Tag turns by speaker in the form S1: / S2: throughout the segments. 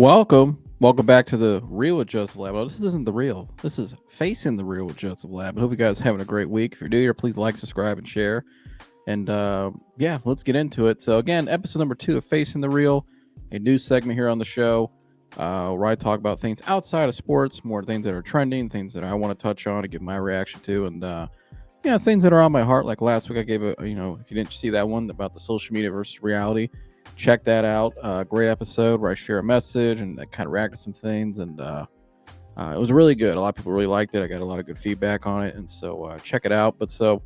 S1: Welcome back to the Real with Joseph Lab. Well, this isn't the real. This is Facing the Real with Joseph Lab. I hope you guys are having a great week. If you're new here, please like, subscribe, and share. And yeah, let's get into it. So again, episode number 2 of Facing the Real, a new segment here on the show where I talk about things outside of sports, more things that are trending, things that I want to touch on and give my reaction to, and things that are on my heart. Like last week, I gave if you didn't see that one about the social media versus reality, check that out. Great episode where I share a message and I kind of react to some things, and it was really good. A lot of people really liked it. I got a lot of good feedback on it, and so check it out. But so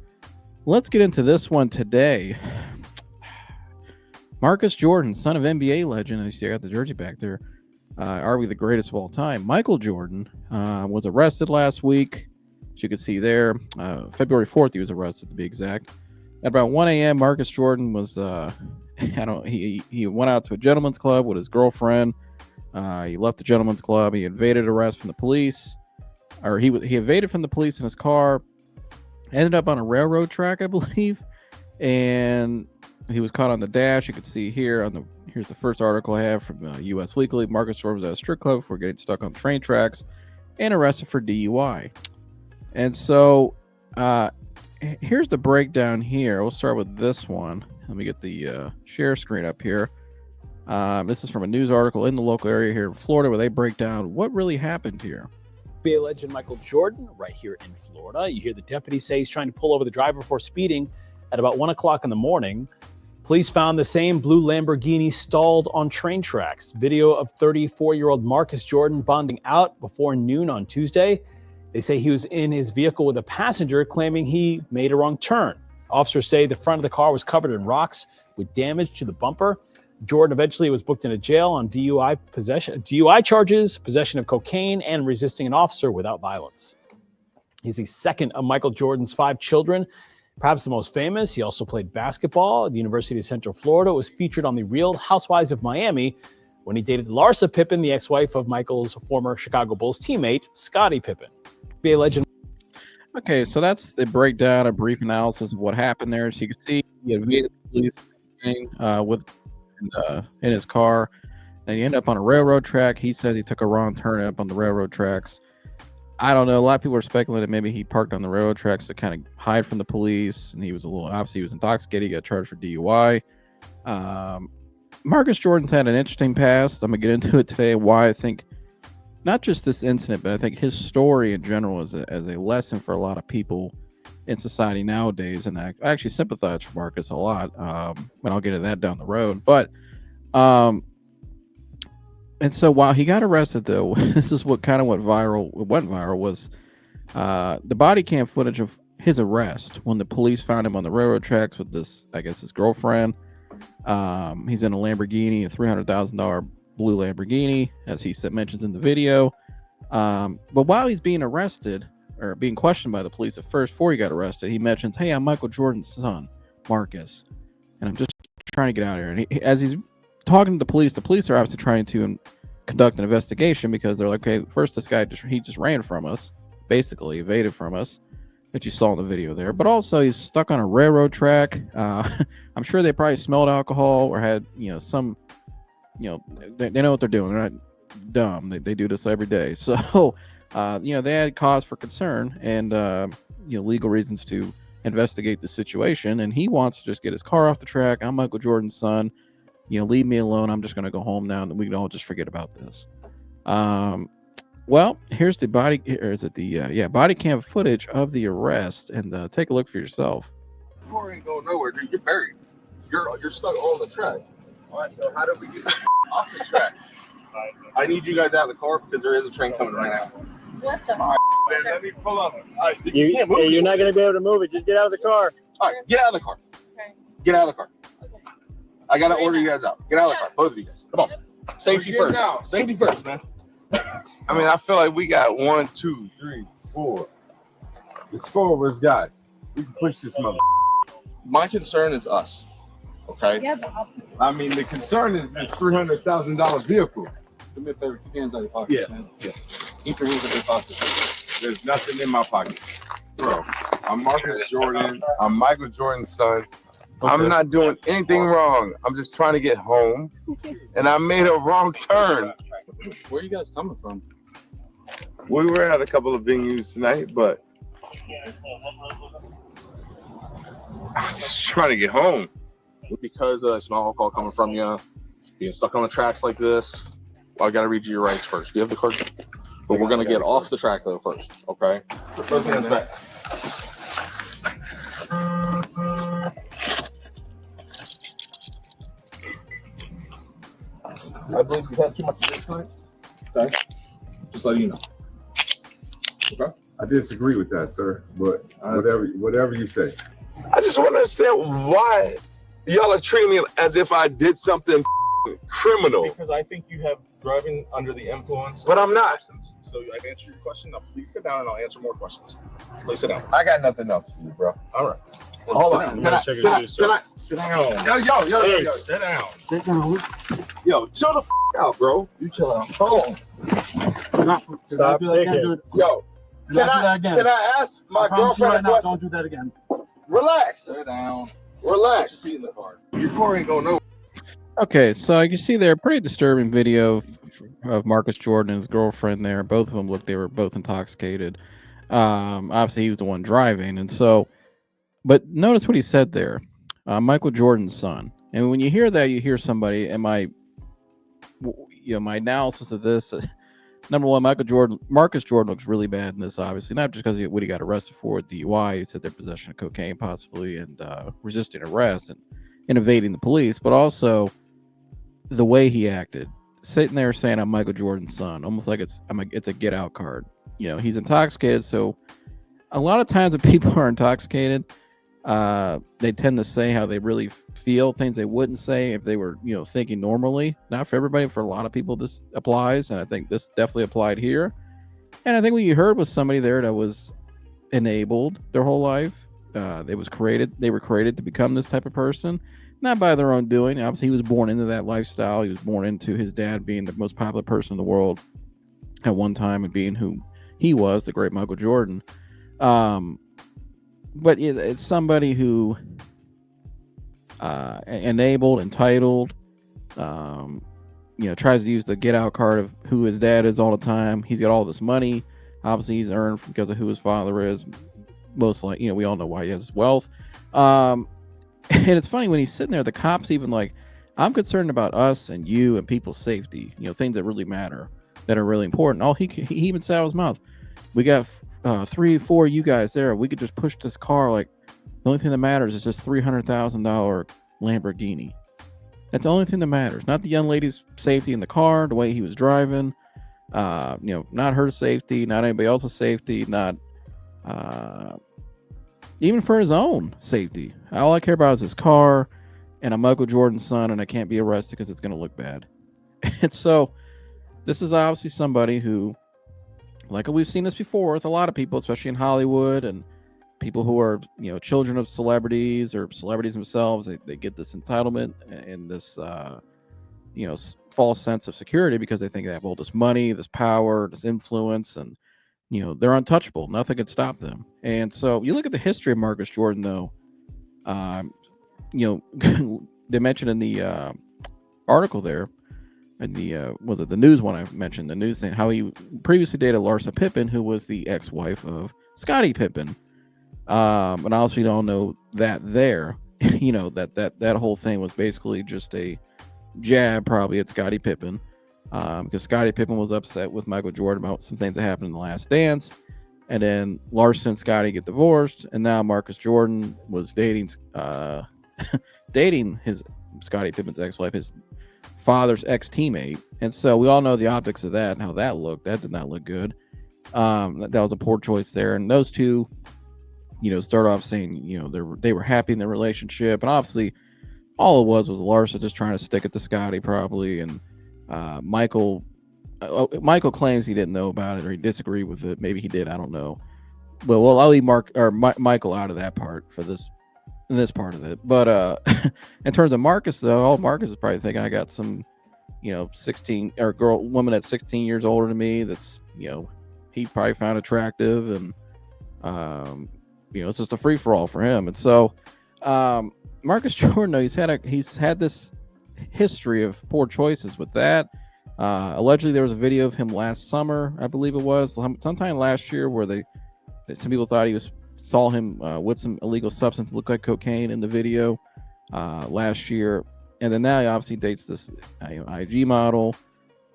S1: let's get into this one today. Marcus Jordan, son of NBA legend, I see I got the jersey back there, arguably the greatest of all time. Michael Jordan was arrested last week, as you can see there. February 4th, he was arrested to be exact. At about 1 a.m., Marcus Jordan was he went out to a gentleman's club with his girlfriend. He left the gentleman's club. He evaded arrest from the police, or he evaded from the police in his car. Ended up on a railroad track, I believe, and he was caught on the dash. You can see here here's the first article I have from U.S. Weekly. Marcus Jordan was at a strip club for getting stuck on train tracks and arrested for DUI. And so here's the breakdown here. We'll start with this one. Let me get the share screen up here. This is from a news article in the local area here in Florida where they break down what really happened here.
S2: NBA legend Michael Jordan right here in Florida. You hear the deputy say he's trying to pull over the driver for speeding at about 1 o'clock in the morning. Police found the same blue Lamborghini stalled on train tracks. Video of 34-year-old Marcus Jordan bonding out before noon on Tuesday. They say he was in his vehicle with a passenger claiming he made a wrong turn. Officers say the front of the car was covered in rocks with damage to the bumper. Jordan eventually was booked into jail on DUI charges, possession of cocaine, and resisting an officer without violence. He's the second of Michael Jordan's 5 children, perhaps the most famous. He also played basketball at the University of Central Florida, was featured on The Real Housewives of Miami when he dated Larsa Pippen, the ex-wife of Michael's former Chicago Bulls teammate, Scottie Pippen. NBA legend.
S1: Okay, so that's the breakdown, a brief analysis of what happened there. So you can see he evaded the police in his car, and he ended up on a railroad track. He says he took a wrong turn up on the railroad tracks. I don't know. A lot of people are speculating maybe he parked on the railroad tracks to kind of hide from the police, and he was obviously he was intoxicated. He got charged for DUI. Marcus Jordan's had an interesting past. I'm gonna get into it today. Why I think not just this incident, but I think his story in general is as a lesson for a lot of people in society nowadays. And I actually sympathize for Marcus a lot. And I'll get to that down the road. But and so while he got arrested, though, this is what went viral was the body cam footage of his arrest when the police found him on the railroad tracks with this, I guess, his girlfriend. He's in a Lamborghini, a $300,000 blue Lamborghini, as he mentions in the video. But while he's being arrested or being questioned by the police at first, before he got arrested, he mentions, "Hey, I'm Michael Jordan's son, Marcus, and I'm just trying to get out of here." And as he's talking to the police are obviously trying to conduct an investigation because they're like, "Okay, first this guy just ran from us, basically evaded from us," that you saw in the video there. But also he's stuck on a railroad track. I'm sure they probably smelled alcohol or had some. They know what they're doing. They're not dumb. They do this every day. So, they had cause for concern and, legal reasons to investigate the situation. And he wants to just get his car off the track. I'm Michael Jordan's son. Leave me alone. I'm just going to go home now. And we can all just forget about this. Well, here's the body cam footage of the arrest. And take a look for yourself.
S3: You ain't going nowhere, dude. You're buried. You're stuck on the track. All right, so how do we get off the track? I need you guys out of the car because there is a train coming right now.
S4: What the?
S3: All right, man, let me pull up.
S5: You're not going to be able to move it. Just get out of the car.
S3: All right, get out of the car.
S4: Okay.
S3: Get out of the car. I got to order you guys out. Get out of the car, both of you guys. Come on. Safety first. Safety first, man.
S6: I mean, I feel like we got 1, 2, 3, 4. It's 4 of us got. We can push this mother.
S3: My concern is us. Okay.
S4: Yeah, but
S6: I mean, the concern is this $300,000 vehicle.
S3: Give me a favor. Keep your hands out of your pockets, man. Yeah. Keep your hands out of your pockets.
S6: There's nothing in my pocket. Bro, I'm Marcus Jordan. I'm Michael Jordan's son. I'm not doing anything wrong. I'm just trying to get home, and I made a wrong turn.
S3: Where are you guys coming from?
S6: We were at a couple of venues tonight, but I'm just trying to get home.
S3: Because it's not alcohol coming from you, being stuck on the tracks like this. Well, I got to read you your rights first. Do you have the card? But we're gonna get off the track though first, okay? First hands back. I believe you had too much of this tonight. Okay, just letting you know. Okay.
S4: I disagree with that, sir. But whatever you say.
S6: I just want to understand why y'all are treating me as if I did something criminal.
S3: Because I think you have driving under the influence.
S6: But I'm not.
S3: So I've answered your question. Now please sit down and I'll answer more questions. Please sit down.
S6: I got nothing else for you, bro.
S3: All right.
S6: Hold
S3: Sit
S6: on.
S3: down.
S5: Check your shoes, sir.
S3: Sit down.
S6: Yo.
S3: Sit down.
S6: Sit down. Yo, chill the out, bro. You chill out. Hold on.
S5: Stop thinking.
S6: Yo, can I ask my girlfriend a question?
S7: Don't do that again.
S6: Relax.
S3: Sit down.
S6: Relax.
S3: Sit in the car.
S6: Your car ain't going nowhere.
S1: Okay, so you can see there, pretty disturbing video of Marcus Jordan and his girlfriend there. Both of them looked, they were both intoxicated. Obviously, he was the one driving. And so, but notice what he said there, Michael Jordan's son. And when you hear that, you hear somebody, and my analysis of this, number one, Marcus Jordan looks really bad in this, obviously, not just because of what he got arrested for, DUI, he said their possession of cocaine possibly, and resisting arrest and evading the police, but also the way he acted, sitting there saying I'm Michael Jordan's son, almost like it's a get out card. You know, he's intoxicated, so a lot of times when people are intoxicated, they tend to say how they really feel, things they wouldn't say if they were, thinking normally. Not for everybody, for a lot of people this applies, and I think this definitely applied here. And I think what you heard was somebody there that was enabled their whole life. They were created to become this type of person, not by their own doing. Obviously, he was born into that lifestyle. He was born into his dad being the most popular person in the world at one time and being who he was, the great Michael Jordan. But it's somebody who enabled, entitled, tries to use the get out card of who his dad is all the time. He's got all this money. Obviously, he's earned because of who his father is. Most likely, we all know why he has his wealth. And it's funny when he's sitting there, the cops even like, I'm concerned about us and you and people's safety, things that really matter, that are really important. He even said out of his mouth, we got 3-4 you guys there. We could just push this car. Like, the only thing that matters is this $300,000 Lamborghini. That's the only thing that matters. Not the young lady's safety in the car, the way he was driving, not her safety, not anybody else's safety, not even for his own safety. All I care about is his car, and I'm Michael Jordan's son, and I can't be arrested because it's going to look bad. And so this is obviously somebody who, like we've seen this before with a lot of people, especially in Hollywood, and people who are, children of celebrities or celebrities themselves, they get this entitlement and this, false sense of security because they think they have all this money, this power, this influence, and they're untouchable. Nothing can stop them. And so you look at the history of Marcus Jordan, though. They mentioned in the article there, in the was it the news one I mentioned, the news thing, how he previously dated Larsa Pippen, who was the ex-wife of Scottie Pippen. And obviously we all know that there, that whole thing was basically just a jab probably at Scottie Pippen. Because Scottie Pippen was upset with Michael Jordan about some things that happened in The Last Dance, and then Larsa and Scottie get divorced, and now Marcus Jordan was dating his Scottie Pippen's ex-wife, his father's ex-teammate, and so we all know the optics of that and how that looked. That did not look good. That was a poor choice there, and those two, start off saying they were happy in their relationship, and obviously all it was Larsa just trying to stick it to Scottie probably, and Michael claims he didn't know about it or he disagreed with it. Maybe he did. I don't know. But I'll leave Michael out of that part for this part of it. But in terms of Marcus, though, Marcus is probably thinking I got some, 16 or woman that's 16 years older than me. That's he probably found attractive, and it's just a free for all for him. And so Marcus Jordan, though, he's had this history of poor choices with that. Allegedly, there was a video of him last summer, I believe it was, sometime last year, where some people thought saw him with some illegal substance, looked like cocaine in the video last year. And then now he obviously dates this IG model.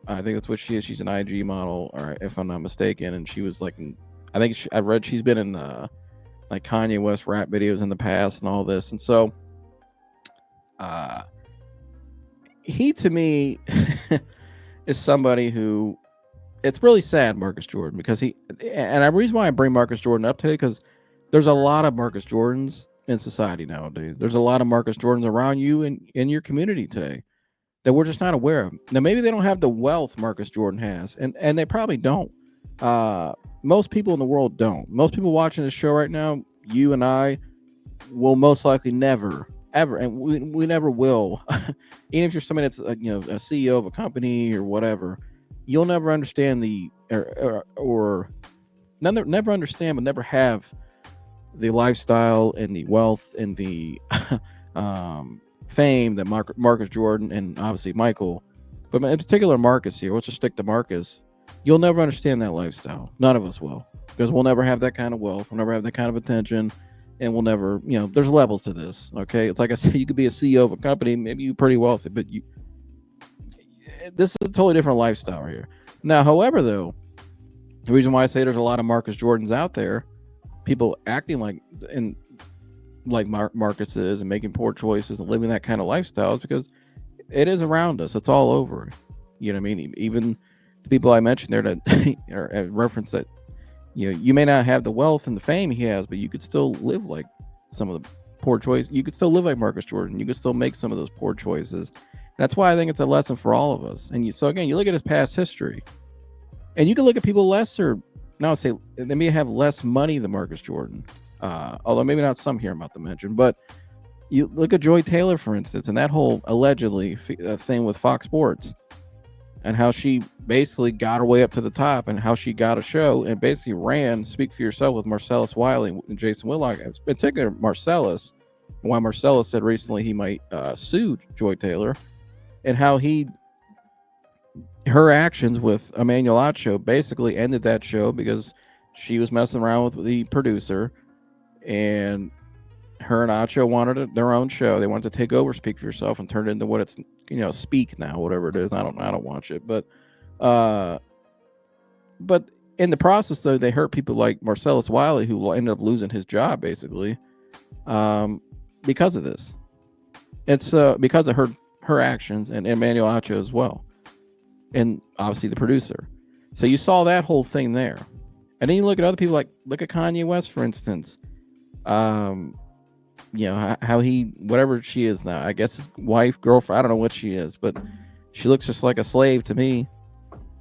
S1: I think that's what she is. She's an IG model, or if I'm not mistaken. And she was like, I read she's been in like Kanye West rap videos in the past and all this. And so he, to me, is somebody who, it's really sad, Marcus Jordan, because the reason why I bring Marcus Jordan up today, because there's a lot of Marcus Jordans in society nowadays. There's a lot of Marcus Jordans around you and in your community today that we're just not aware of. Now, maybe they don't have the wealth Marcus Jordan has, and they probably don't. Most people in the world don't. Most people watching this show right now, you and I, will most likely never, ever, and we never will. Even if you're somebody that's a CEO of a company or whatever, you'll never understand or never understand, but never have the lifestyle and the wealth and the fame that Marcus Jordan and obviously Michael, but in particular Marcus here. Let's just stick to Marcus. You'll never understand that lifestyle. None of us will, because we'll never have that kind of wealth. We'll never have that kind of attention, and we'll never, there's levels to this. Okay, it's like I said, you could be a CEO of a company, maybe you're pretty wealthy, but this is a totally different lifestyle right here. Now, however, though, the reason why I say there's a lot of Marcus Jordans out there, people acting like Marcus is and making poor choices and living that kind of lifestyle, is because it is around us. It's all over. You know what I mean? Even the people I mentioned there that are reference that, you may not have the wealth and the fame he has, but you could still live like some of the poor choices. You could still live like Marcus Jordan. You could still make some of those poor choices. And that's why I think it's a lesson for all of us. And so again, you look at his past history, and you can look at people say they may have less money than Marcus Jordan, although maybe not some here I'm about to mention. But you look at Joy Taylor, for instance, and that whole allegedly thing with Fox Sports, and how she basically got her way up to the top, and how she got a show and basically ran Speak for Yourself with Marcellus Wiley and Jason Whitlock, in particular Marcellus, and why Marcellus said recently he might sue Joy Taylor, and how her actions with Emmanuel Acho basically ended that show because she was messing around with the producer, and her and Acho wanted their own show. They wanted to take over Speak for Yourself and turn it into what it's, Speak now, whatever it is. I don't watch it, but in the process, though, they hurt people like Marcellus Wiley, who ended up losing his job basically because of this. It's because of her actions, and Emmanuel Acho as well, and obviously the producer. So you saw that whole thing there, and then you look at other people, look at Kanye West, for instance. How he, whatever she is now, I guess his wife, girlfriend, I don't know what she is, but she looks just like a slave to me.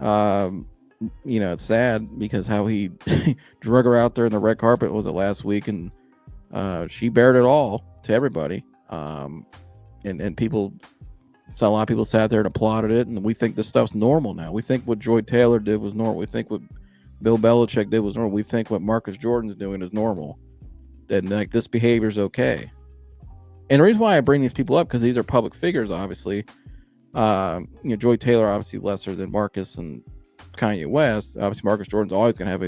S1: It's sad because how he drug her out there in the red carpet, was it last week, and she bared it all to everybody. And people, so a lot of people sat there and applauded it, and we think this stuff's normal now. We think what Joy Taylor did was normal. We think what Bill Belichick did was normal. We think what Marcus Jordan's doing is normal. And this behavior is okay. And the reason why I bring these people up, because these are public figures, obviously. Joy Taylor, obviously lesser than Marcus and Kanye West. Obviously, Marcus Jordan's always going to have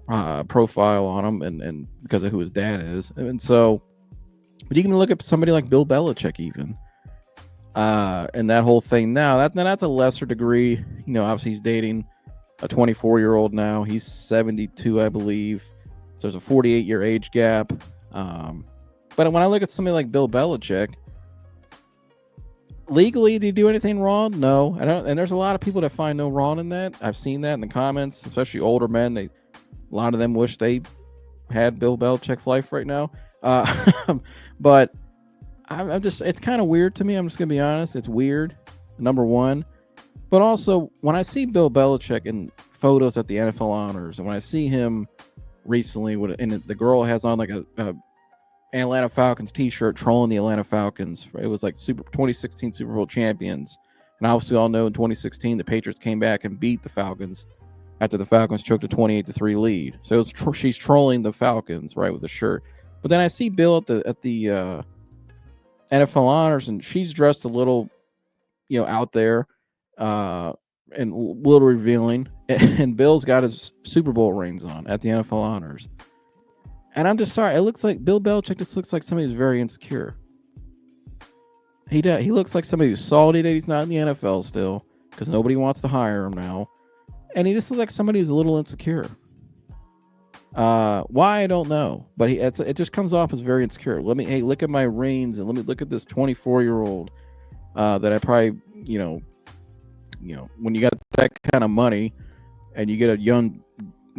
S1: a profile on him, and because of who his dad is. And so, but you can look at somebody like Bill Belichick, even, and that whole thing. Now that's a lesser degree. Obviously he's dating a 24-year-old now. He's 72, I believe. So there's a 48-year age gap. But when I look at somebody like Bill Belichick, legally, did he do anything wrong? No. I don't. And there's a lot of people that find no wrong in that. I've seen that in the comments, especially older men. A lot of them wish they had Bill Belichick's life right now. But I'm just, it's kind of weird to me. I'm just going to be honest. It's weird, number one. But also, when I see Bill Belichick in photos at the NFL Honors, and when I see him recently, and the girl has on like a Atlanta Falcons t-shirt trolling the Atlanta Falcons. It was like 2016 Super Bowl champions. And obviously all know in 2016, the Patriots came back and beat the Falcons after the Falcons choked a 28-3 lead. So she's trolling the Falcons, right, with the shirt. But then I see Bill at the NFL honors, and she's dressed a little, out there, and a little revealing. And Bill's got his Super Bowl rings on at the NFL honors. And I'm just sorry. It looks like Bill Belichick just looks like somebody who's very insecure. He looks like somebody who's salty that he's not in the NFL still because nobody wants to hire him now. And he just looks like somebody who's a little insecure. Why, I don't know. But it just comes off as very insecure. Look at my rings, and let me look at this 24-year-old that I probably, when you got that kind of money and you get a young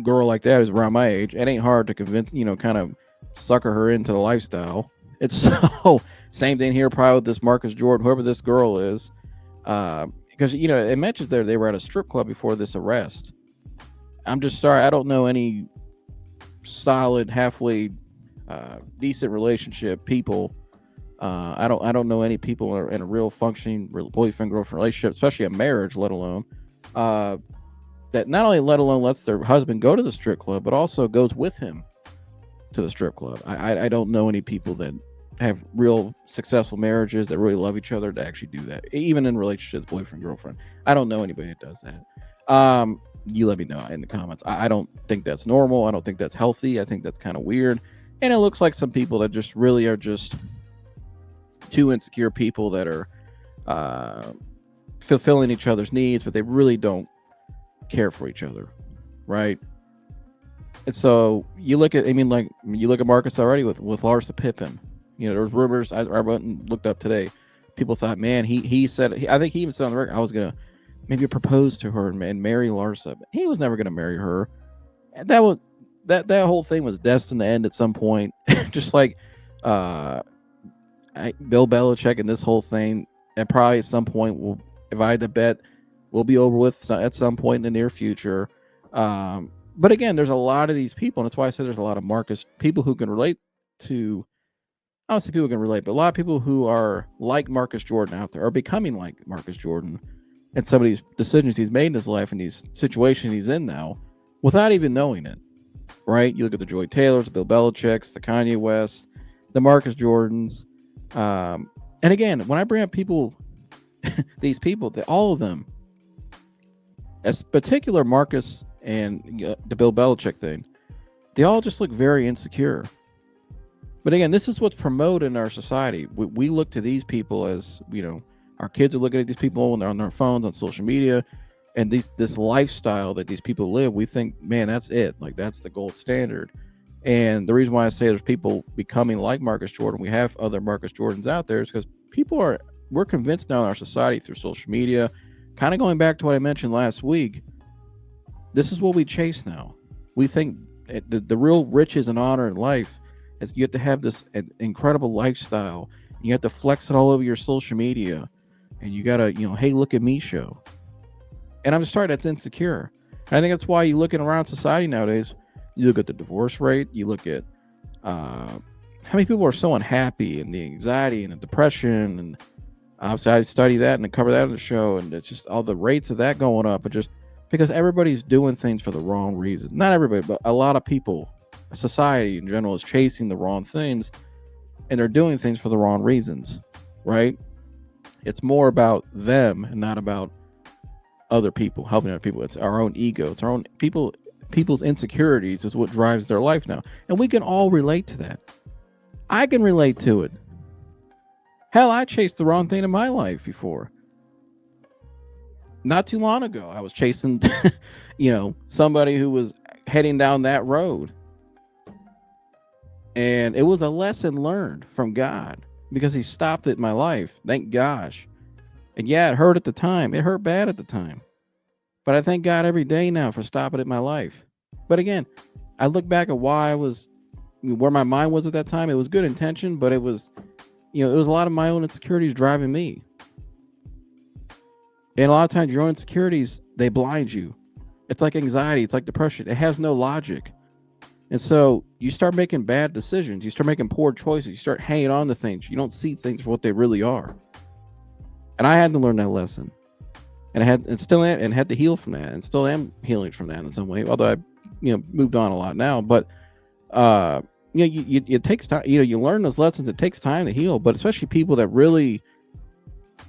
S1: girl like that who's around my age, it ain't hard to convince, kind of sucker her into the lifestyle. It's so same thing here probably with this Marcus Jordan, whoever this girl is, because it mentions there they were at a strip club before this arrest. I'm just sorry, I don't know any solid halfway decent relationship people. I don't know any people in a real functioning boyfriend girlfriend relationship, especially a marriage, let alone that not only lets their husband go to the strip club, but also goes with him to the strip club. I don't know any people that have real successful marriages that really love each other to actually do that, even in relationships, boyfriend, girlfriend. I don't know anybody that does that. You let me know in the comments. I don't think that's normal. I don't think that's healthy. I think that's kind of weird. And it looks like some people that just really are just two insecure people that are fulfilling each other's needs, but they really don't care for each other, right? And so you look at Marcus already with Larsa Pippen. There was rumors. I went and looked up today. People thought, man, he said, I think he even said on the record, I was gonna maybe propose to her and marry Larsa. But he was never gonna marry her. And that whole thing was destined to end at some point. Just like Bill Belichick and this whole thing, and probably at some point if I had to bet, will be over with at some point in the near future. But again, there's a lot of these people, and that's why I said there's a lot of Marcus people who can relate to. I don't say people can relate, but a lot of people who are like Marcus Jordan out there are becoming like Marcus Jordan and some of these decisions he's made in his life and these situations he's in now without even knowing it, right? You look at the Joy Taylors, Bill Belichick's, the Kanye West, the Marcus Jordans. And again, when I bring up people, these people, all of them, as particular Marcus and the Bill Belichick thing, they all just look very insecure. But again, this is what's promoted in our society. We look to these people as, our kids are looking at these people when they're on their phones, on social media, and this lifestyle that these people live, we think, man, that's it. Like, that's the gold standard. And the reason why I say there's people becoming like Marcus Jordan, we have other Marcus Jordans out there, is because we're convinced now in our society through social media, kind of going back to what I mentioned last week, this is what we chase now. We think the real riches and honor in life is you have to have this incredible lifestyle. You have to flex it all over your social media, and you gotta, hey, look at me show. And I'm just sorry, that's insecure. And I think that's why you look around society nowadays. You look at the divorce rate. You look at how many people are so unhappy, and the anxiety and the depression. And obviously, I study that and I cover that in the show. And it's just all the rates of that going up, but just because everybody's doing things for the wrong reasons. Not everybody, but a lot of people. Society in general is chasing the wrong things, and they're doing things for the wrong reasons, right? It's more about them and not about other people, helping other people. It's our own ego. It's our own people's insecurities is what drives their life now. And we can all relate to that. I can relate to it. Hell, I chased the wrong thing in my life before. Not too long ago, I was chasing, somebody who was heading down that road. And it was a lesson learned from God because he stopped it in my life. Thank gosh. And yeah, it hurt at the time. It hurt bad at the time. But I thank God every day now for stopping it in my life. But again, I look back at where my mind was at that time. It was good intention, but it was a lot of my own insecurities driving me. And a lot of times your own insecurities, they blind you. It's like anxiety. It's like depression. It has no logic. And so you start making bad decisions. You start making poor choices. You start hanging on to things. You don't see things for what they really are. And I had to learn that lesson. And I had to heal from that, and still am healing from that in some way. Although I, moved on a lot now. But it takes time. You learn those lessons. It takes time to heal, but especially people that really,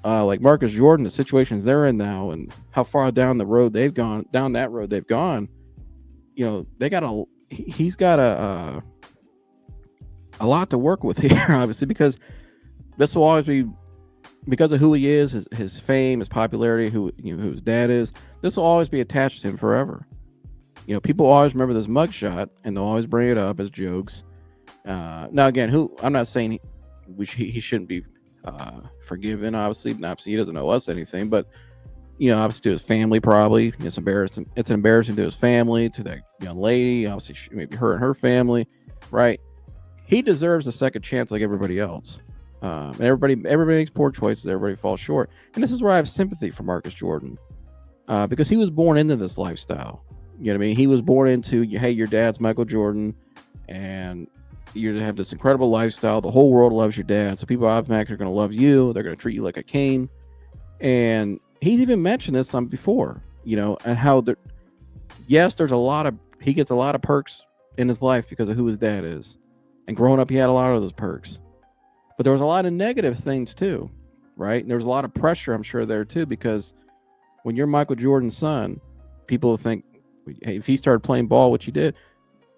S1: like Marcus Jordan, the situations they're in now, and how far down the road they've gone, he's got a lot to work with here, obviously, because this will always be, because of who he is, his fame, his popularity, who his dad is. This will always be attached to him forever. People always remember this mugshot, and they'll always bring it up as jokes. Now, again, I'm not saying he shouldn't be forgiven. Obviously, he doesn't owe us anything, but obviously to his family, probably it's embarrassing. It's embarrassing to his family, to that young lady. Obviously, maybe her and her family, right? He deserves a second chance, like everybody else. And everybody makes poor choices. Everybody falls short, and this is where I have sympathy for Marcus Jordan, because he was born into this lifestyle. You know what I mean? He was born into, hey, your dad's Michael Jordan, and you have this incredible lifestyle. The whole world loves your dad, so people automatically are going to love you. They're going to treat you like a king. And he's even mentioned this before, and how there's he gets a lot of perks in his life because of who his dad is. And growing up, he had a lot of those perks. But there was a lot of negative things too, right? And there was a lot of pressure, I'm sure, there too, because when you're Michael Jordan's son, people think, hey, if he started playing ball, which he did,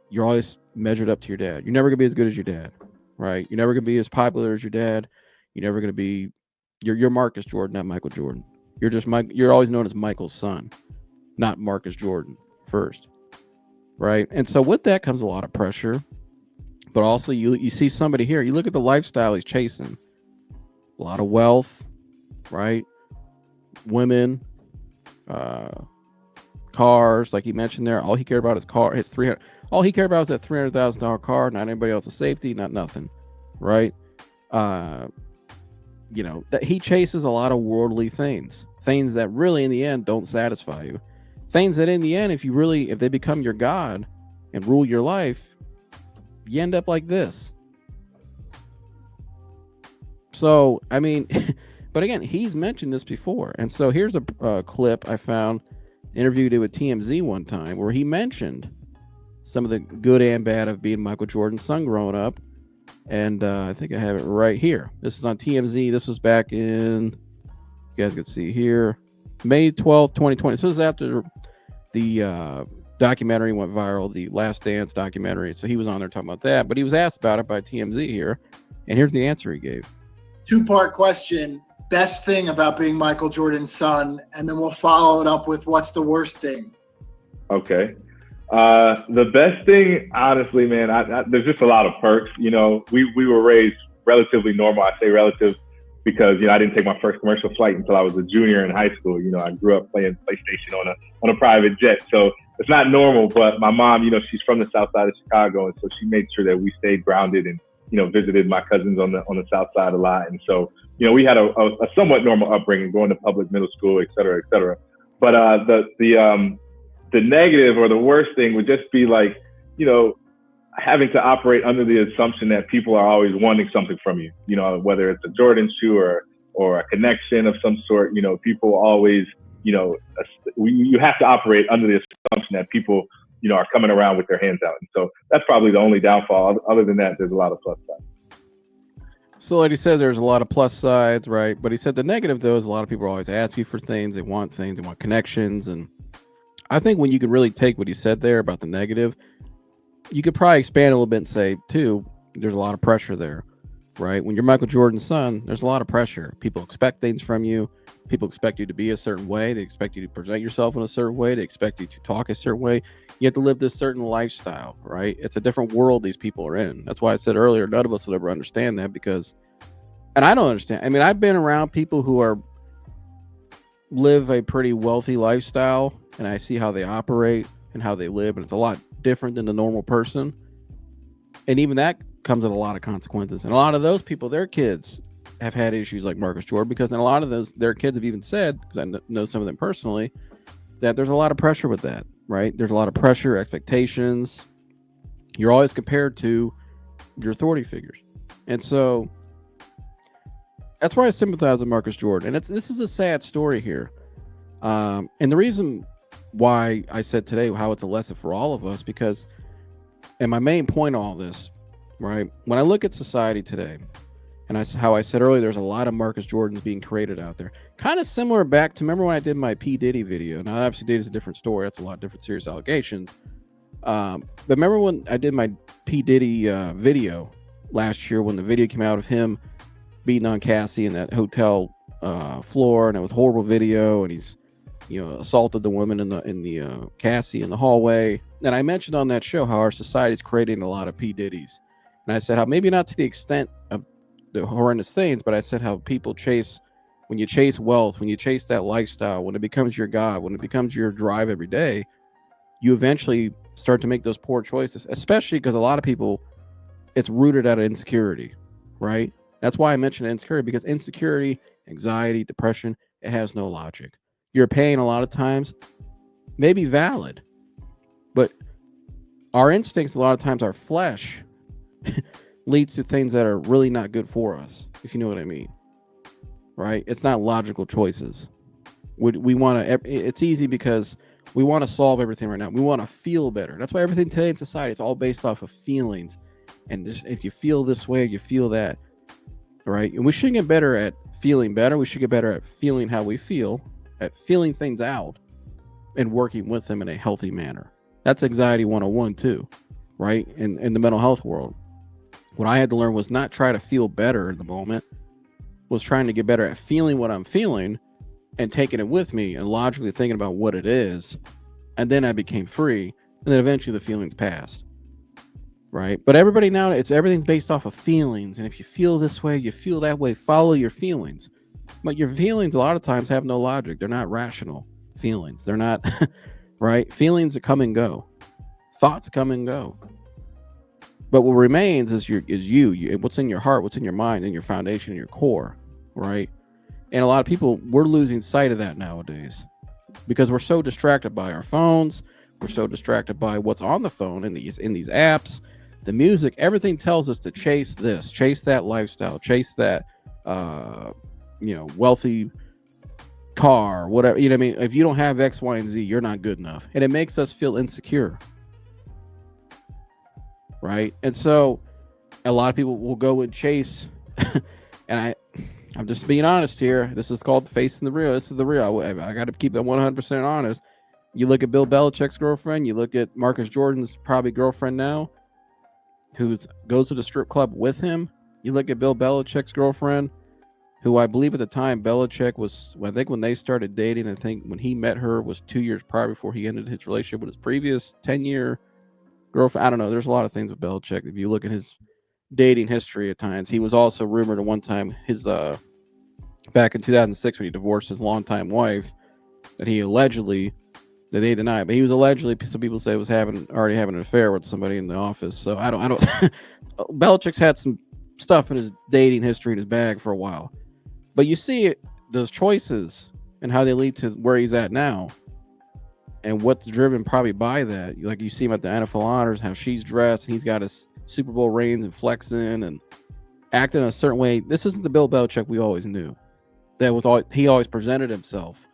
S1: you're always measured up to your dad. You're never gonna be as good as your dad, right? You're never gonna be as popular as your dad. You're never gonna be. You're Marcus Jordan, not Michael Jordan. You're just You're always known as Michael's son, not Marcus Jordan first, right? And so with that comes a lot of pressure, but also you see somebody here. You look at the lifestyle he's chasing. A lot of wealth, right? Women, cars, like he mentioned there. All he cared about is car. All he cared about is that $300,000 car. Not anybody else's safety. Not nothing, right? That he chases a lot of worldly things that really, in the end, don't satisfy you. Things that, in the end, if they become your god and rule your life, you end up like this. So, I mean, but again, he's mentioned this before, and so here's a clip I found. Interviewed it with TMZ one time where he mentioned some of the good and bad of being Michael Jordan's son growing up. And I think I have it right here. This is on TMZ. This was back in, you guys can see here, May 12th, 2020. So this is after the documentary went viral, the Last Dance documentary. So he was on there talking about that, but he was asked about it by TMZ here. And here's the answer he gave.
S7: Two-part question. Best thing about being Michael Jordan's son, and then we'll follow it up with what's the worst thing.
S8: Okay. The best thing, honestly, man, there's just a lot of perks. We were raised relatively normal. I say relative because, I didn't take my first commercial flight until I was a junior in high school. I grew up playing PlayStation on a private jet. So it's not normal, but my mom, she's from the south side of Chicago. And so she made sure that we stayed grounded and, visited my cousins on the south side a lot. And so, we had a somewhat normal upbringing, going to public middle school, et cetera, et cetera. But the negative or the worst thing would just be like, having to operate under the assumption that people are always wanting something from you, whether it's a Jordan shoe or a connection of some sort, people always, you have to operate under the assumption that people, are coming around with their hands out. And so that's probably the only downfall. Other than that, there's a lot of plus sides.
S1: So like he says, there's a lot of plus sides, right? But he said the negative, though, is a lot of people always ask you for things. They want connections. And I think when you can really take what he said there about the negative, you could probably expand a little bit and say, too, there's a lot of pressure there, right? When you're Michael Jordan's son, there's a lot of pressure. People expect things from you. People expect you to be a certain way. They expect you to present yourself in a certain way. They expect you to talk a certain way. You have to live this certain lifestyle, right? It's a different world these people are in. That's why I said earlier, none of us will ever understand that and I don't understand. I mean, I've been around people who live a pretty wealthy lifestyle, and I see how they operate and how they live, and it's a lot different than the normal person. And even that comes with a lot of consequences. And a lot of those people, their kids have had issues like Marcus Jordan, because in a lot of their kids have even said, because I know some of them personally, that there's a lot of pressure with that, right? There's a lot of pressure, expectations. You're always compared to your authority figures. And so that's why I sympathize with Marcus Jordan. And this is a sad story here. And the reason why I said today how it's a lesson for all of us, because, and my main point of all this right? When I look at society today, and how I said earlier, there's a lot of Marcus Jordans being created out there. Kind of similar back to, remember when I did my P. Diddy video? Now, obviously, Diddy's a different story. That's a lot different serious allegations. But remember when I did my P. Diddy video last year, when the video came out of him beating on Cassie in that hotel floor, and it was a horrible video, and he's, assaulted the woman in the Cassie in the hallway. And I mentioned on that show how our society is creating a lot of P. Diddy's. And I said how maybe not to the extent of the horrendous things, but I said how people when you chase wealth, when you chase that lifestyle, when it becomes your God, when it becomes your drive every day, you eventually start to make those poor choices, especially because a lot of people, it's rooted out of insecurity, right? That's why I mentioned insecurity, because insecurity, anxiety, depression, it has no logic. Your pain a lot of times may be valid, but our instincts, a lot of times our flesh leads to things that are really not good for us, if you know what I mean, right? It's not logical choices. We want to, it's easy because we want to solve everything right now. We want to feel better. That's why everything today in society is all based off of feelings. And just, if you feel this way, you feel that, right? And we should get better at feeling better. We should get better at feeling how we feel, at feeling things out and working with them in a healthy manner. That's anxiety 101 too, right? In the mental health world. What I had to learn was not try to feel better in the moment, was trying to get better at feeling what I'm feeling and taking it with me and logically thinking about what it is. And then I became free. And then eventually the feelings passed. Right? But everybody now, everything's based off of feelings. And if you feel this way, you feel that way, follow your feelings. But your feelings a lot of times have no logic. They're not rational feelings. They're not, right? Feelings that come and go. Thoughts come and go. But what remains is you, what's in your heart, what's in your mind, and your foundation, and your core, right? And a lot of people, we're losing sight of that nowadays because we're so distracted by our phones. We're so distracted by what's on the phone in these apps, the music. Everything tells us to chase this, chase that lifestyle, chase that, wealthy car, whatever. You know what I mean? If you don't have X, Y, and Z, you're not good enough, and it makes us feel insecure. Right. And so a lot of people will go and chase. And I'm just being honest here. This is called facing the real. This is the real. I got to keep it 100% honest. You look at Bill Belichick's girlfriend. You look at Marcus Jordan's probably girlfriend now, who goes to the strip club with him. You look at Bill Belichick's girlfriend, who I believe at the time Belichick was, I think when they started dating, I think when he met her was 2 years prior before he ended his relationship with his previous 10-year girlfriend. I don't know. There's a lot of things with Belichick. If you look at his dating history at times, he was also rumored at one time his back in 2006 when he divorced his longtime wife, that he allegedly, that they deny, but he was allegedly, some people say, was already having an affair with somebody in the office. So I don't Belichick's had some stuff in his dating history in his bag for a while, but you see those choices and how they lead to where he's at now. And what's driven probably by that, like you see him at the NFL honors, how she's dressed, and he's got his Super Bowl rings and flexing and acting in a certain way. This isn't the Bill Belichick we always knew. That was all he always presented himself.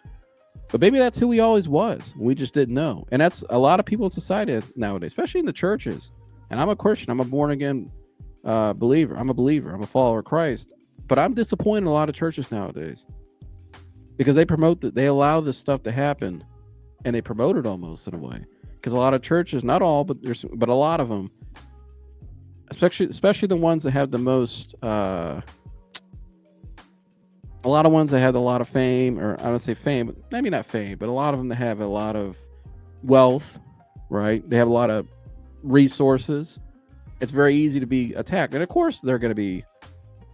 S1: But maybe that's who he always was. We just didn't know. And that's a lot of people in society nowadays, especially in the churches. And I'm a Christian. I'm a born again believer. I'm a believer. I'm a follower of Christ. But I'm disappointed in a lot of churches nowadays because they allow this stuff to happen. And they promote it almost in a way, because a lot of churches, not all, but a lot of them, especially the ones that have the most, a lot of ones that have a lot of fame, or I don't say fame, but maybe not fame, but a lot of them that have a lot of wealth, right? They have a lot of resources. It's very easy to be attacked, and of course they're going to be.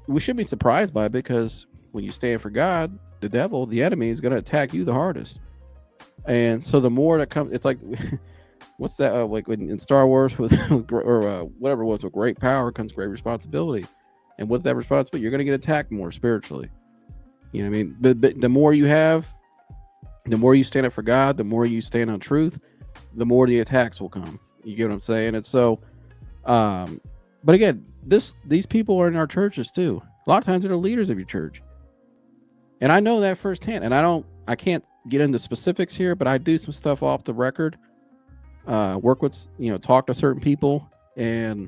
S1: We shouldn't be surprised by it, because when you stand for God, the devil, the enemy, is going to attack you the hardest. And so the more that comes, it's like, what's that? Like in Star Wars with whatever it was, with great power comes great responsibility. And with that responsibility, you're going to get attacked more spiritually. You know what I mean? But the more you have, the more you stand up for God, the more you stand on truth, the more the attacks will come. You get what I'm saying? And so, but again, these people are in our churches too. A lot of times they're the leaders of your church. And I know that firsthand. And I can't get into specifics here, but I do some stuff off the record, work with, talk to certain people, and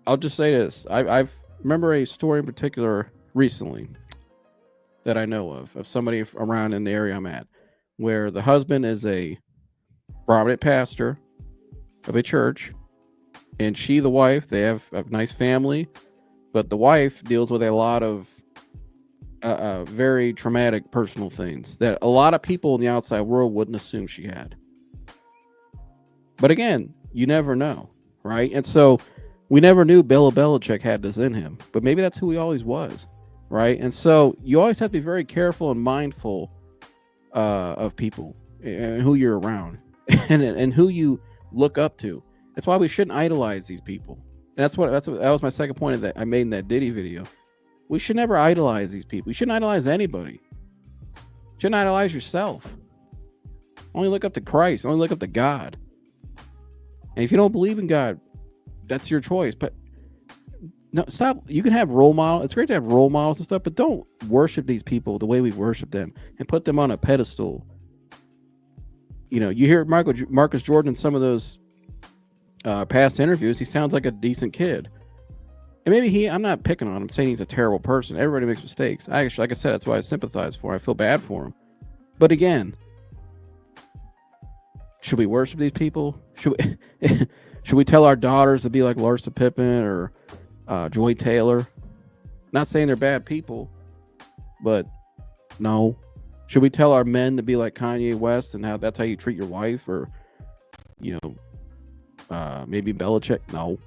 S1: I'll just say this. I've remember a story in particular recently that I know of somebody around in the area I'm at, where the husband is a prominent pastor of a church, and she, the wife, they have a nice family, but the wife deals with a lot of very traumatic personal things that a lot of people in the outside world wouldn't assume she had. But again, you never know, right? And so we never knew Bill Belichick had this in him, but maybe that's who he always was, right? And so you always have to be very careful and mindful of people and who you're around and who you look up to. That's why we shouldn't idolize these people. And that was my second point that I made in that Diddy video. We should never idolize these people. You shouldn't idolize anybody. You shouldn't idolize yourself. Only look up to Christ. Only look up to God. And if you don't believe in God, that's your choice. But no, stop. You can have role models. It's great to have role models and stuff, but don't worship these people the way we worship them and put them on a pedestal. You know, you hear Marcus Jordan in some of those past interviews. He sounds like a decent kid. And maybe I'm not picking on him, saying he's a terrible person. Everybody makes mistakes. Actually, like I said, that's why I sympathize for him. I feel bad for him. But again, should we worship these people? Should we tell our daughters to be like Larsa Pippen or Joy Taylor? Not saying they're bad people, but no. Should we tell our men to be like Kanye West and how that's how you treat your wife, or maybe Belichick? No.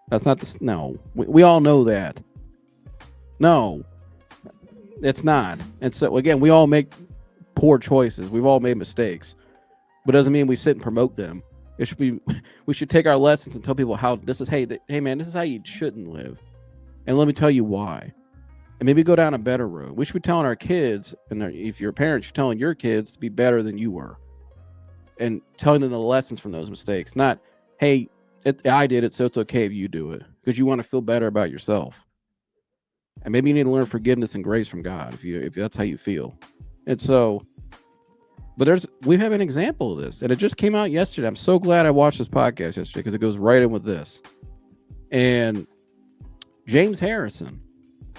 S1: That's not the no. We all know that. No, it's not. And so again, we all make poor choices. We've all made mistakes, but it doesn't mean we sit and promote them. It should be. We should take our lessons and tell people how this is. Hey man, this is how you shouldn't live, and let me tell you why. And maybe go down a better road. We should be telling our kids, and if you're a parent, you're telling your kids to be better than you were, and telling them the lessons from those mistakes. Not, hey, I did it, so it's okay if you do it, because you want to feel better about yourself. And maybe you need to learn forgiveness and grace from God if that's how you feel. And so, but we have an example of this, and it just came out yesterday. I'm so glad I watched this podcast yesterday because it goes right in with this. And James Harrison,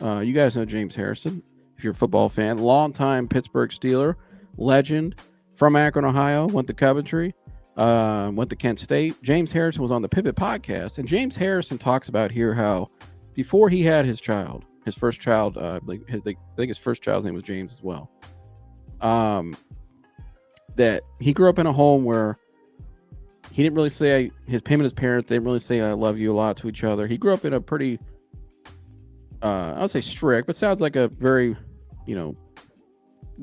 S1: you guys know James Harrison if you're a football fan, longtime Pittsburgh Steeler, legend from Akron, Ohio, went to Coventry. Went to Kent State. James Harrison was on the Pivot podcast, and James Harrison talks about here how before he had his first child, I think his first child's name was James as well. That he grew up in a home where he didn't really say his parents didn't really say "I love you" a lot to each other. He grew up in a pretty, I would say strict, but sounds like a very,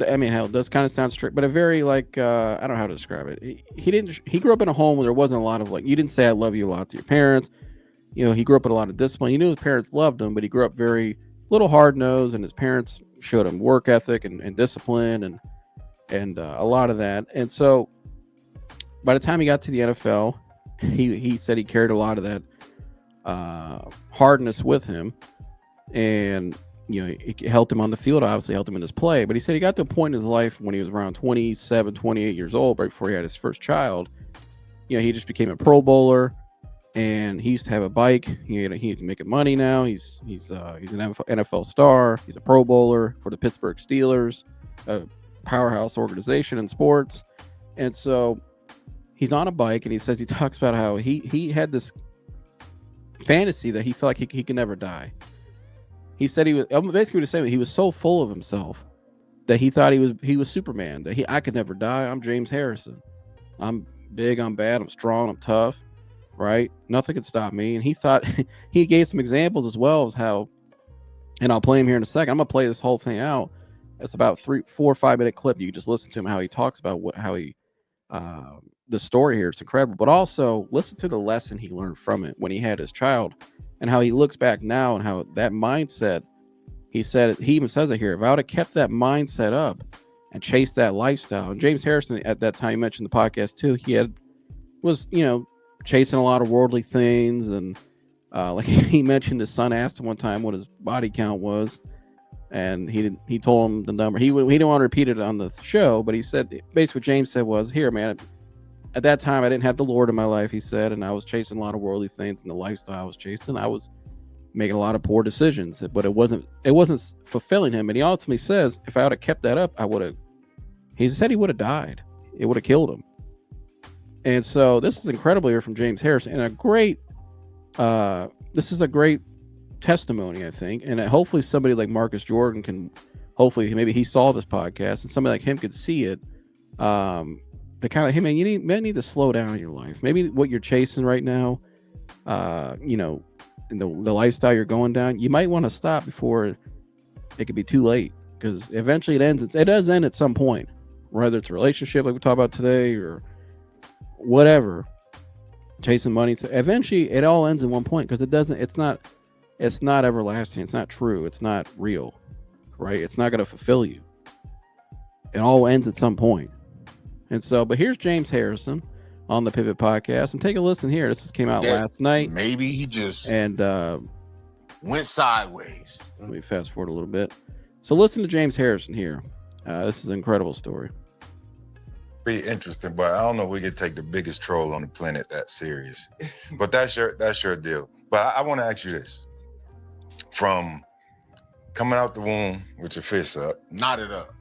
S1: I mean, hell, it does kind of sound strict, but a very I don't know how to describe it. He grew up in a home where there wasn't a lot of you didn't say "I love you" a lot to your parents. He grew up with a lot of discipline. He knew his parents loved him, but he grew up very little hard nosed, and his parents showed him work ethic and discipline and a lot of that. And so by the time he got to the NFL, he said he carried a lot of that hardness with him, and it helped him on the field, obviously helped him in his play. But he said he got to a point in his life when he was around 27, 28 years old, right before he had his first child. He just became a Pro Bowler, and he used to have a bike. He's making money now. He's an NFL star. He's a Pro Bowler for the Pittsburgh Steelers, a powerhouse organization in sports. And so he's on a bike, and he talks about how he had this fantasy that he felt like he could never die. He said he was basically what he said. He was so full of himself that he thought he was Superman. That I could never die. I'm James Harrison. I'm big. I'm bad. I'm strong. I'm tough. Right? Nothing could stop me. And he thought he gave some examples as well as how. And I'll play him here in a second. I'm gonna play this whole thing out. It's about 3, 4, or 5 minute clip. You can just listen to him how he talks about the story here. It's incredible. But also listen to the lesson he learned from it when he had his child. And how he looks back now and how that mindset, he even says it here, if I would have kept that mindset up and chased that lifestyle. And James Harrison at that time, you mentioned the podcast too, was chasing a lot of worldly things. And like he mentioned, his son asked him one time what his body count was. And he told him the number. He didn't want to repeat it on the show, but he said, basically what James said was, here, man, at that time I didn't have the Lord in my life, he said, and I was chasing a lot of worldly things, and the lifestyle I was chasing, I was making a lot of poor decisions, but it wasn't fulfilling him. And he ultimately says, if I would have kept that up, he said he would have died. It would have killed him. And so this is incredible here from James Harrison, and this is a great testimony, I think. And hopefully somebody like Marcus Jordan can, maybe he saw this podcast and somebody like him could see it. The kind of, hey man, you need to slow down in your life. Maybe what you're chasing right now, and the lifestyle you're going down, you might want to stop before it could be too late, because eventually it does end at some point, whether it's a relationship like we talked about today or whatever, chasing money. Eventually it all ends in one point, because it's not everlasting. It's not true. It's not real, right? It's not going to fulfill you. It all ends at some point. And so, but here's James Harrison on the Pivot Podcast, and take a listen here. This just came out last night.
S9: Maybe he just
S1: went
S9: sideways.
S1: Let me fast forward a little bit. So listen to James Harrison here. This is an incredible story.
S10: Pretty interesting, but I don't know if we could take the biggest troll on the planet that serious. But that's your deal. But I want to ask you this: from coming out the womb with your fists up,
S9: knotted up,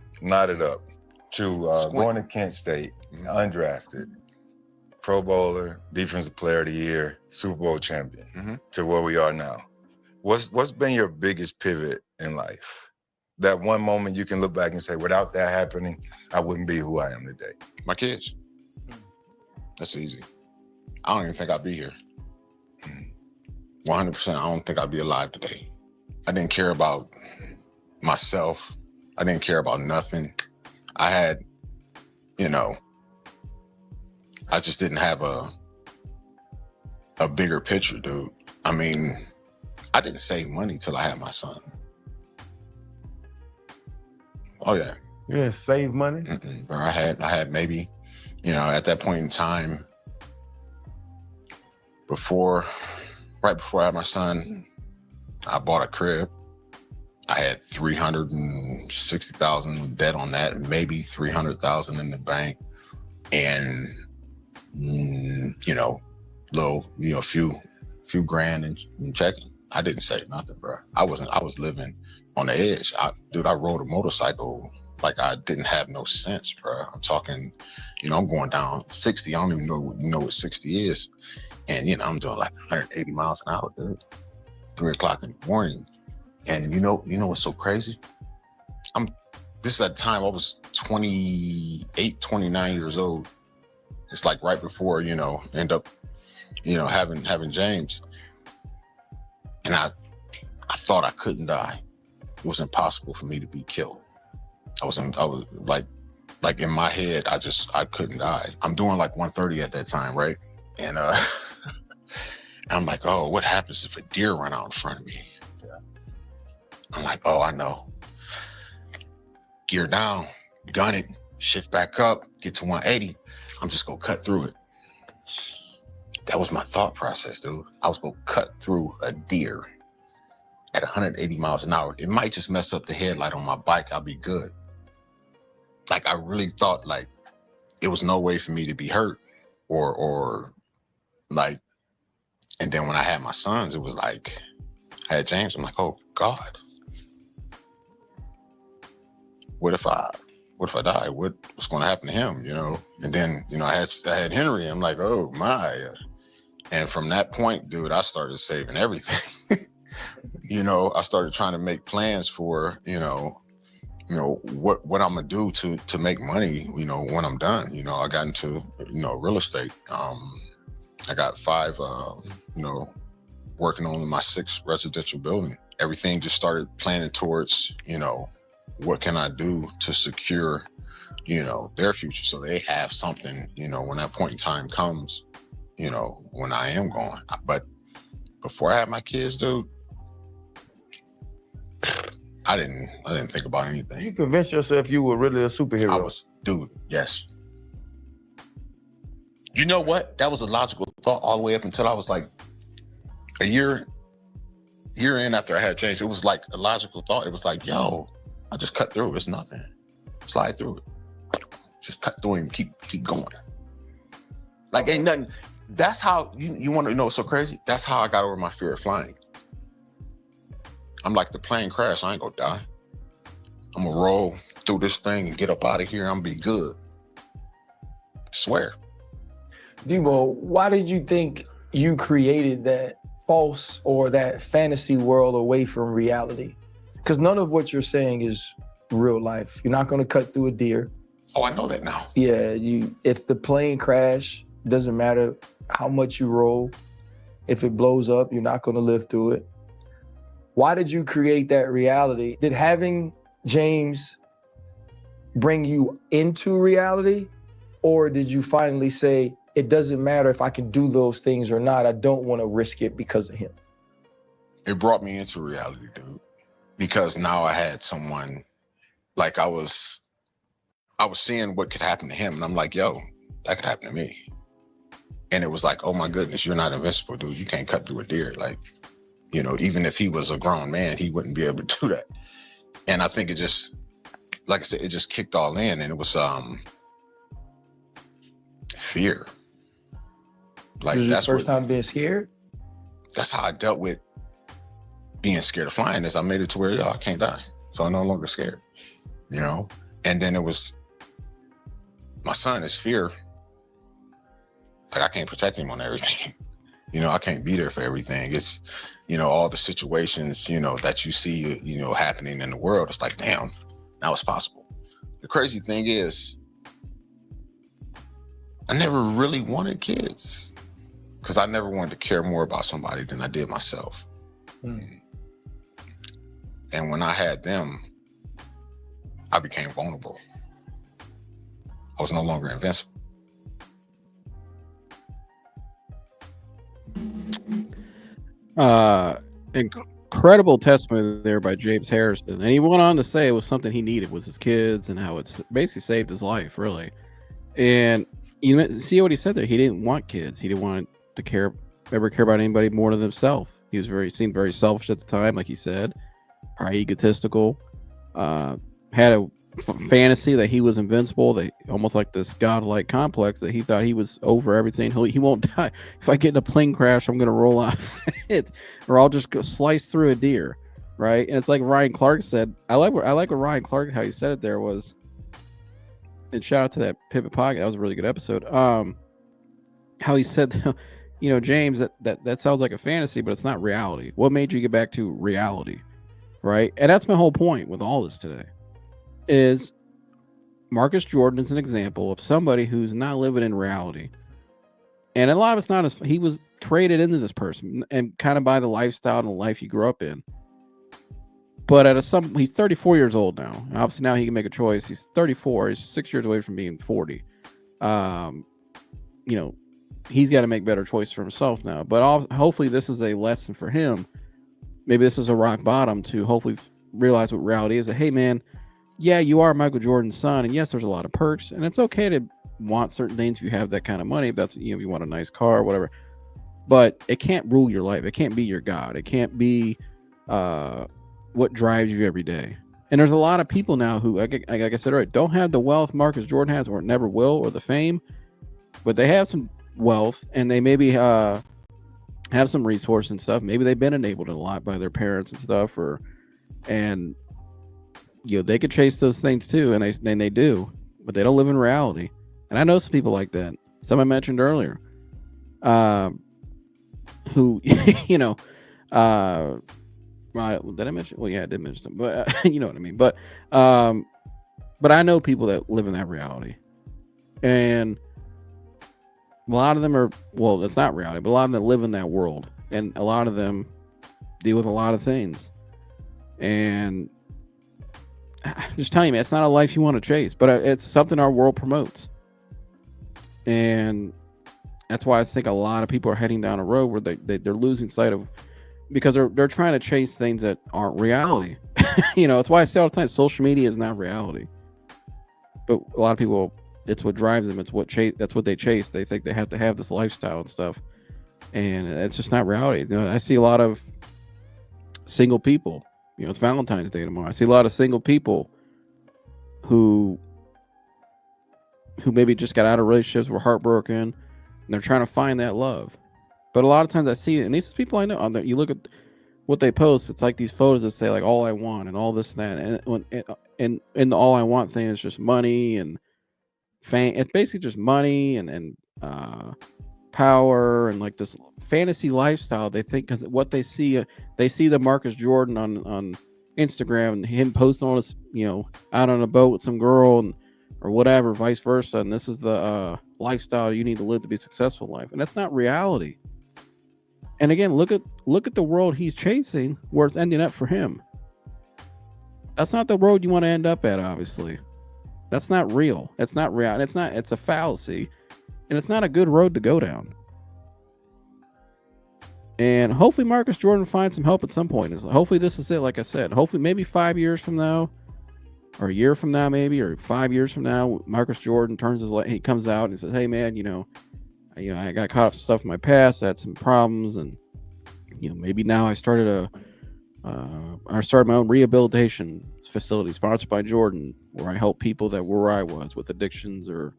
S10: to going to Kent State, undrafted, Pro Bowler, Defensive Player of the Year, Super Bowl champion, to where we are now. What's been your biggest pivot in life? That one moment you can look back and say, without that happening, I wouldn't be who I am today.
S9: My kids. That's easy. I don't even think I'd be here. 100%, I don't think I'd be alive today. I didn't care about myself. I didn't care about nothing. I had, I just didn't have a bigger picture, dude. I mean, I didn't save money till I had my son. Oh yeah.
S6: You didn't save money?
S9: Bro, I had maybe, at that point in time, right before I had my son, I bought a crib. I had $360,000 debt on that, maybe $300,000 in the bank, and few grand in checking. I didn't save nothing, bro. I was living on the edge. I rode a motorcycle like I didn't have no sense, bro. I'm talking, I'm going down 60. I don't even know what 60 is, and I'm doing like 180 miles an hour, dude. 3 o'clock in the morning. And you know what's so crazy? This is at the time I was 28, 29 years old. It's like right before, end up, having James. And I thought I couldn't die. It was impossible for me to be killed. I was like in my head, I couldn't die. I'm doing like 130 at that time, right? And I'm like, oh, what happens if a deer run out in front of me? I'm like, oh, I know. Gear down, gun it, shift back up, get to 180. I'm just gonna cut through it. That was my thought process, dude. I was gonna cut through a deer at 180 miles an hour. It might just mess up the headlight on my bike. I'll be good. Like, I really thought like it was no way for me to be hurt or like, and then when I had my sons, it was like, I had James, I'm like, oh God. What if I die? What's going to happen to him? And then, I had Henry. I'm like, oh my. And from that point, dude, I started saving everything. I started trying to make plans for, what I'm gonna do to make money, when I'm done. I got into, real estate. I got 5, working on my 6th residential building. Everything just started planning towards, what can I do to secure, their future so they have something, when that point in time comes, when I am gone. But before I had my kids, dude, I didn't think about anything.
S6: You convinced yourself you were really a superhero.
S9: I was, dude, yes. You know what? That was a logical thought all the way up until I was like a year in after I had changed. It was like a logical thought. It was like, yo, I just cut through. It's nothing. Slide through it. Just cut through and keep going. Like ain't nothing. That's how you want to know what's so crazy? That's how I got over my fear of flying. I'm like, the plane crash, I ain't gonna die. I'm gonna roll through this thing and get up out of here. I'm gonna be good. Swear.
S11: Debo, why did you think you created that false or that fantasy world away from reality? Because none of what you're saying is real life. You're not gonna cut through a deer.
S9: Oh, I know that now.
S11: Yeah, if the plane crash, doesn't matter how much you roll. If it blows up, you're not gonna live through it. Why did you create that reality? Did having James bring you into reality? Or did you finally say, it doesn't matter if I can do those things or not, I don't want to risk it because of him?
S9: It brought me into reality, dude. Because now I had someone, like I was seeing what could happen to him. And I'm like, yo, that could happen to me. And it was like, oh my goodness, you're not invincible, dude. You can't cut through a deer. Like, you know, even if he was a grown man, he wouldn't be able to do that. And I think it just, like I said, it just kicked all in, and it was fear. Like,
S11: Was
S9: that's
S11: your first time being scared?
S9: That's how I dealt with being scared of flying. Is I made it to where, yo, I can't die, so I'm no longer scared. You know, and then it was my son. Is fear. Like, I can't protect him on everything. You know, I can't be there for everything. It's, you know, all the situations, you know, that you see, you know, happening in the world. It's like, damn, now it's possible. The crazy thing is, I never really wanted kids because I never wanted to care more about somebody than I did myself. And when I had them, I became vulnerable. I was no longer invincible.
S1: Incredible testimony there by James Harrison, and he went on to say it was something he needed was his kids, and how it's basically saved his life, really. And you see what he said there. He didn't want kids. He didn't want to ever care about anybody more than himself. He was seemed very selfish at the time, like he said, probably egotistical. Had a fantasy that he was invincible, that almost like this godlike complex that he thought he was over everything. He won't die. If I get in a plane crash, I'm gonna roll out of it, or I'll just go slice through a deer, right? And it's like Ryan Clark said. I like what Ryan Clark, how he said it there was. And shout out to that Pivot Podcast. That was a really good episode. How he said, you know, James, that sounds like a fantasy, but it's not reality. What made you get back to reality, right? And that's my whole point with all this today. Is Marcus Jordan is an example of somebody who's not living in reality. And a lot of it's not as he was created into this person and kind of by the lifestyle and the life he grew up in. But he's 34 years old now. Obviously now he can make a choice. He's 34. He's 6 years away from being 40. You know, he's got to make better choices for himself now. But hopefully this is a lesson for him. Maybe this is a rock bottom to hopefully realize what reality is. That, hey, man, yeah, you are Michael Jordan's son, and yes, there's a lot of perks, and it's okay to want certain things if you have that kind of money. If that's, you know, if you want a nice car or whatever, but it can't rule your life. It can't be your God. It can't be what drives you every day. And there's a lot of people now who, like I said, right, don't have the wealth Marcus Jordan has, or never will, or the fame, but they have some wealth, and they maybe have some resources and stuff. Maybe they've been enabled a lot by their parents and stuff, and you know, they could chase those things too, and they do, but they don't live in reality. And I know some people like that. Some I mentioned earlier, who, you know, right? Did I mention? Well, yeah, I did mention them, but you know what I mean. But I know people that live in that reality, and a lot of them are, well, it's not reality, but a lot of them live in that world, and a lot of them deal with a lot of things, and I'm just telling you, man, it's not a life you want to chase, but it's something our world promotes. And that's why I think a lot of people are heading down a road where they're losing sight of, because they're trying to chase things that aren't reality. You know, it's why I say all the time, social media is not reality. But a lot of people, it's what drives them. It's that's what they chase. They think they have to have this lifestyle and stuff. And it's just not reality. You know, I see a lot of single people. You know, it's Valentine's Day tomorrow. I see a lot of single people who maybe just got out of relationships, were heartbroken, they're trying to find that love. But a lot of times I see it, and these people I know on there, you look at what they post, it's like these photos that say like all I want and all this and that. And the all I want thing is just money and fame. It's basically just money and power and like this fantasy lifestyle. They think because what they see the Marcus Jordan on Instagram and him posting all this, out on a boat with some girl or whatever, vice versa. And this is the lifestyle you need to live to be successful in life. And that's not reality. And again, look at the world he's chasing, where it's ending up for him. That's not the road you want to end up at, obviously. That's not real. It's not real. It's a fallacy. And it's not a good road to go down. And hopefully Marcus Jordan finds some help at some point. Hopefully this is it, like I said. Hopefully maybe 5 years from now, or a year from now maybe, or 5 years from now, Marcus Jordan he comes out and says, hey man, I got caught up with stuff in my past. I had some problems, and maybe now I started my own rehabilitation facility sponsored by Jordan, where I help people that were where I was with addictions or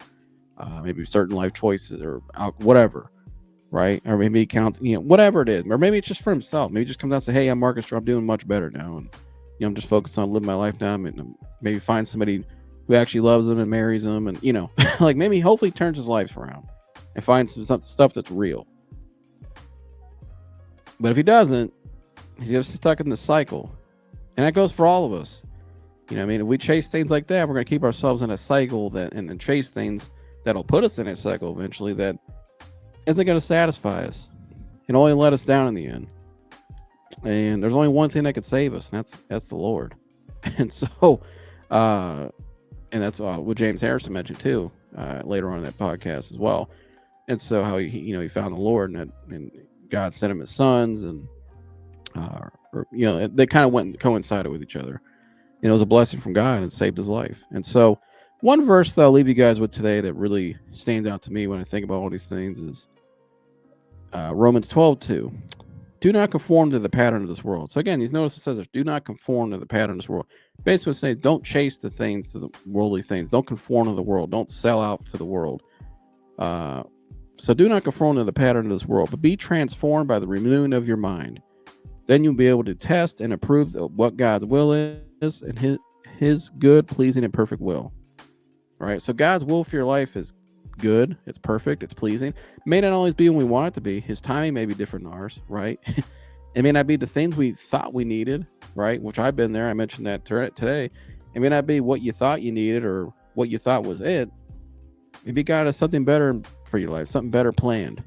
S1: maybe certain life choices or whatever, right? Or maybe he counts, whatever it is, or maybe it's just for himself. Maybe he just comes out and say, hey, I'm Marcus Jordan. I'm doing much better now, and I'm just focused on living my life now, and maybe find somebody who actually loves him and marries him, and like maybe hopefully turns his life around and find some stuff that's real. But if he doesn't, he's just stuck in the cycle. And that goes for all of us. If we chase things like that, we're going to keep ourselves in a cycle and chase things that'll put us in a cycle eventually that isn't going to satisfy us and only let us down in the end. And there's only one thing that could save us, and that's the Lord. And so, and that's what James Harrison mentioned too, later on in that podcast as well. And so how he found the Lord, and God sent him his sons, and they kind of went and coincided with each other. It was a blessing from God and saved his life. And so one verse that I'll leave you guys with today that really stands out to me when I think about all these things is Romans 12:2. Do not conform to the pattern of this world. So again, notice it says do not conform to the pattern of this world. Basically it's saying don't chase to the worldly things. Don't conform to the world. Don't sell out to the world. So do not conform to the pattern of this world, but be transformed by the renewing of your mind. Then you'll be able to test and approve what God's will is and his good, pleasing, and perfect will. All right. So God's will for your life is good. It's perfect. It's pleasing. It may not always be when we want it to be. His timing may be different than ours, right? It may not be the things we thought we needed, right? Which I've been there. I mentioned that today. It may not be what you thought you needed or what you thought was it. Maybe God has something better for your life, something better planned.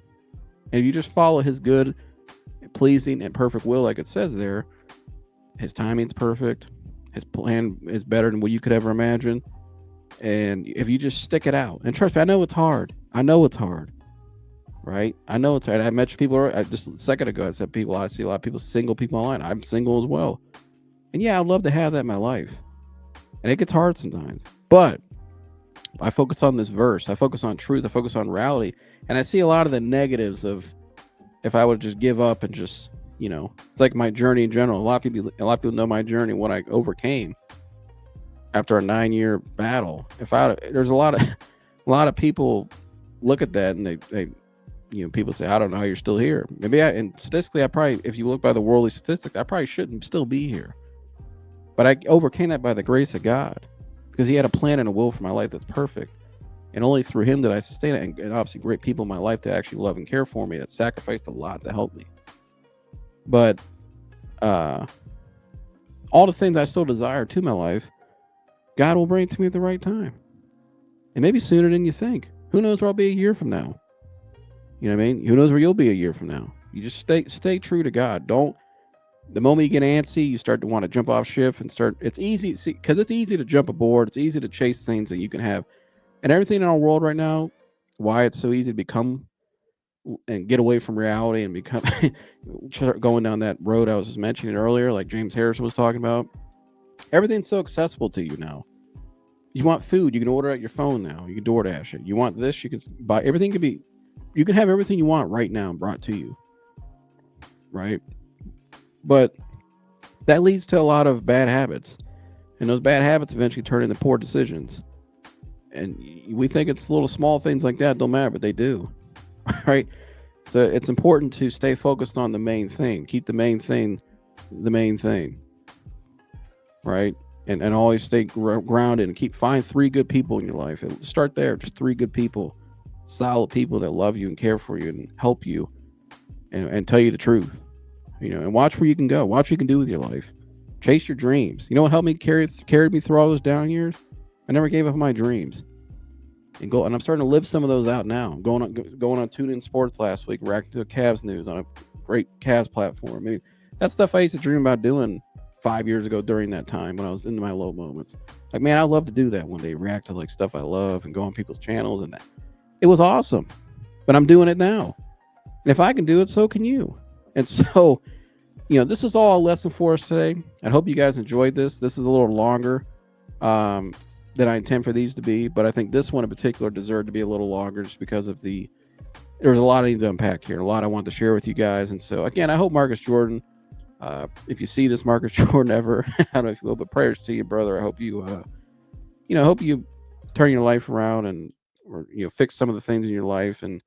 S1: And if you just follow his good, pleasing, and perfect will, like it says there, his timing's perfect. His plan is better than what you could ever imagine. And if you just stick it out, and trust me, I know it's hard. Right? I know it's hard. I met people just a second ago. I said I see a lot of people, single people online. I'm single as well. And yeah, I'd love to have that in my life. And it gets hard sometimes. But I focus on this verse. I focus on truth. I focus on reality. And I see a lot of the negatives of if I would just give up and just, it's like my journey in general. A lot of people know my journey, what I overcame after a 9-year battle. There's a lot of people look at that and they people say, I don't know how you're still here. And statistically, if you look by the worldly statistics, I probably shouldn't still be here. But I overcame that by the grace of God, because he had a plan and a will for my life that's perfect. And only through him did I sustain it. And obviously great people in my life to actually love and care for me, that sacrificed a lot to help me. But all the things I still desire to my life, God will bring to me at the right time. And maybe sooner than you think. Who knows where I'll be a year from now? You know what I mean? Who knows where you'll be a year from now? You just stay true to God. The moment you get antsy, you start to want to jump off ship and it's easy because it's easy to jump aboard. It's easy to chase things that you can have. And everything in our world right now, why it's so easy to become and get away from reality and become going down that road I was just mentioning earlier, like James Harrison was talking about. Everything's so accessible to you now. You want food, you can order at your phone now. You can DoorDash it. You want this, you can buy everything. You can have everything you want right now brought to you. Right? But that leads to a lot of bad habits. And those bad habits eventually turn into poor decisions. And we think it's little small things like that don't matter, but they do. right? So it's important to stay focused on the main thing. Keep the main thing, right? And always stay grounded and find 3 good people in your life. And start there, just 3 good people, solid people that love you and care for you and help you and tell you the truth. And watch where you can go. Watch what you can do with your life. Chase your dreams. You know what helped me carried me through all those down years? I never gave up my dreams. And I'm starting to live some of those out now. Going on TuneIn Sports last week, reacting to Cavs news on a great Cavs platform. I mean, that's stuff I used to dream about doing 5 years ago during that time when I was in my low moments. Like, man, I'd love to do that one day, react to like stuff I love and go on people's channels, and it was awesome. But I'm doing it now. And if I can do it, so can you. And so, this is all a lesson for us today. I hope you guys enjoyed this. This is a little longer than I intend for these to be, but I think this one in particular deserved to be a little longer just because of there's a lot I need to unpack here, a lot I want to share with you guys. And so again, I hope Marcus Jordan, if you see this Marcus Jordan ever, I don't know if you will, but prayers to you, brother. I hope you, hope you turn your life around or fix some of the things in your life and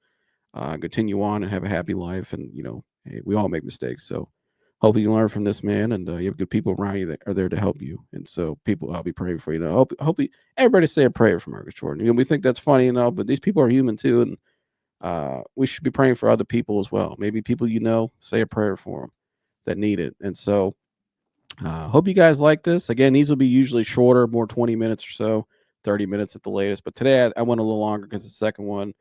S1: continue on and have a happy life. And, hey, we all make mistakes. So hope you learn from this man, and you have good people around you that are there to help you. And so I'll be praying for you. I hope everybody say a prayer for Marcus Jordan. We think that's funny and all, but these people are human too. And we should be praying for other people as well. Maybe people, say a prayer for them that need it. And so hope you guys like this. Again, these will be usually shorter, more 20 minutes or so, 30 minutes at the latest. But today I went a little longer because the second one.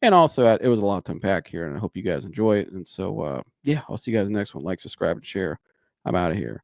S1: And also, it was a lot to unpack here, and I hope you guys enjoy it. And so, I'll see you guys next one. Like, subscribe, and share. I'm out of here.